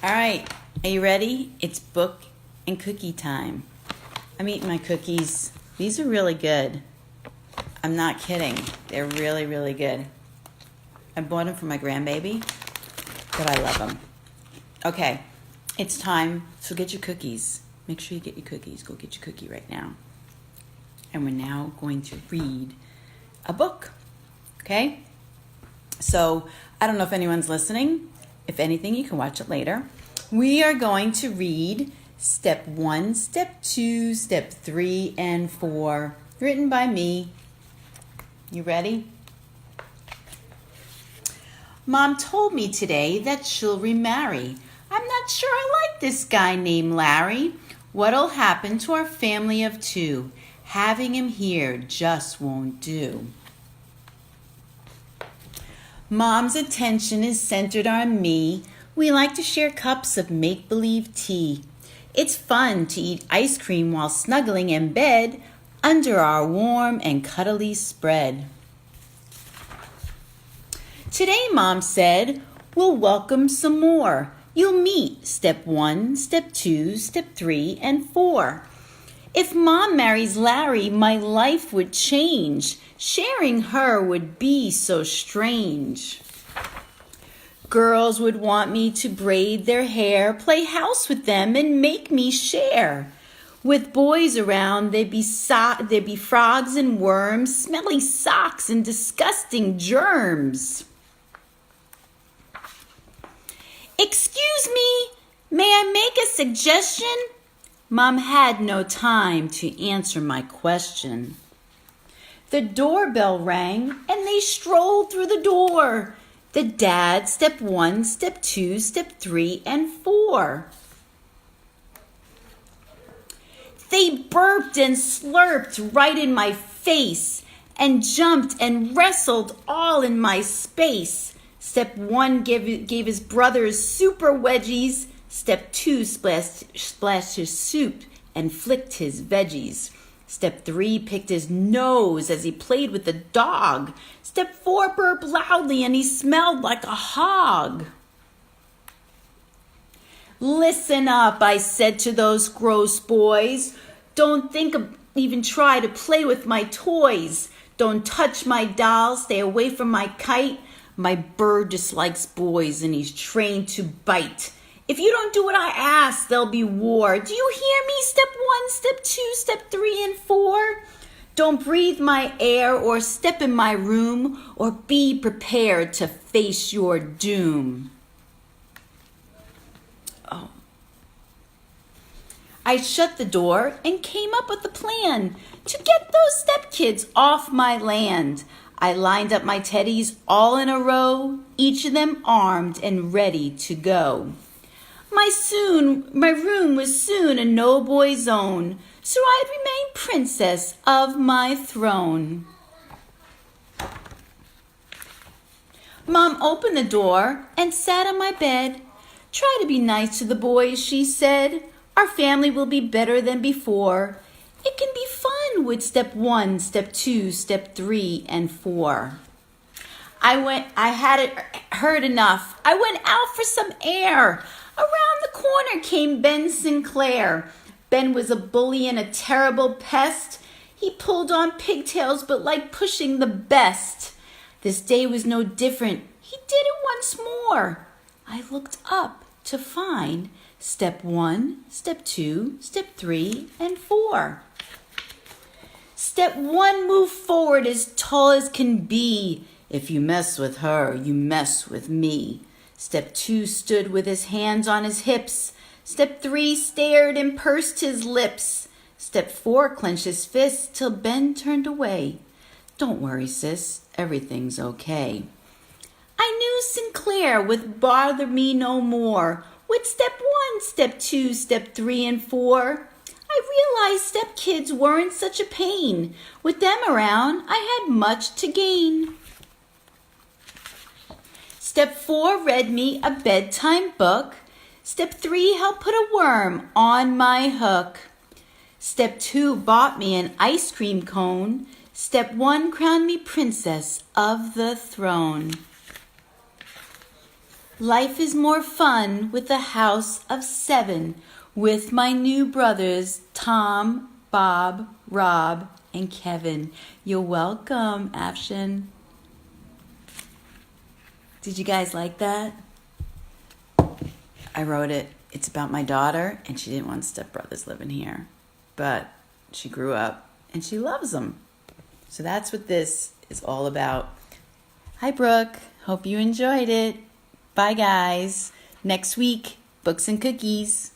All right, are you ready? It's book and cookie time. I'm eating my cookies. These are really good. I'm not kidding. They're really, really good. I bought them for my grandbaby, but I love them. Okay, it's time. So get your cookies. Make sure you get your cookies. Go get your cookie right now. And we're now going to read a book. Okay? So I don't know if anyone's listening. If anything, you can watch it later. We are going to read Step 1, Step 2, Step 3, and 4, written by me. You ready? Mom told me today that she'll remarry. I'm not sure I like this guy named Larry. What'll happen to our family of two? Having him here just won't do. Mom's attention is centered on me. We like to share cups of make-believe tea. It's fun to eat ice cream while snuggling in bed under our warm and cuddly spread. Today, Mom said, we'll welcome some more. You'll meet Step 1, Step 2, Step 3, and 4. If Mom marries Larry, my life would change. Sharing her would be so strange. Girls would want me to braid their hair, play house with them, and make me share. With boys around, there'd be frogs and worms, smelly socks and disgusting germs. Excuse me, may I make a suggestion? Mom had no time to answer my question. The doorbell rang and they strolled through the door. The dad, Step 1, Step 2, Step 3, and 4. They burped and slurped right in my face and jumped and wrestled all in my space. Step 1 gave his brothers super wedgies. Step 2 splashed his soup and flicked his veggies. Step 3 picked his nose as he played with the dog. Step 4 burped loudly and he smelled like a hog. Listen up, I said to those gross boys. Don't even try to play with my toys. Don't touch my doll, stay away from my kite. My bird dislikes boys and he's trained to bite. If you don't do what I ask, there'll be war. Do you hear me? Step 1, Step 2, Step 3, and 4. Don't breathe my air or step in my room or be prepared to face your doom. Oh. I shut the door and came up with a plan to get those stepkids off my land. I lined up my teddies all in a row, each of them armed and ready to go. My room was soon a no boy's own, so I'd remain princess of my throne. Mom opened the door and sat on my bed. Try to be nice to the boys, she said. Our family will be better than before. It can be fun with Step 1, Step 2, Step 3, and 4. I had heard enough. I went out for some air. Around the corner came Ben Sinclair. Ben was a bully and a terrible pest. He pulled on pigtails but liked pushing the best. This day was no different. He did it once more. I looked up to find Step 1, Step 2, Step 3, and 4. Step 1 moved forward as tall as can be. If you mess with her, you mess with me. Step 2 stood with his hands on his hips. Step 3 stared and pursed his lips. Step 4 clenched his fists till Ben turned away. Don't worry, sis, everything's okay. I knew Sinclair would bother me no more. With Step 1, Step 2, Step 3, and 4, I realized stepkids weren't such a pain. With them around, I had much to gain. Step 4 read me a bedtime book. Step 3 helped put a worm on my hook. Step 2 bought me an ice cream cone. Step 1 crowned me princess of the throne. Life is more fun with a house of 7, with my new brothers, Tom, Bob, Rob, and Kevin. You're welcome, Afshin. Did you guys like that? I wrote it. It's about my daughter, and she didn't want stepbrothers living here. But she grew up, and she loves them. So that's what this is all about. Hi, Brooke. Hope you enjoyed it. Bye, guys. Next week, books and cookies.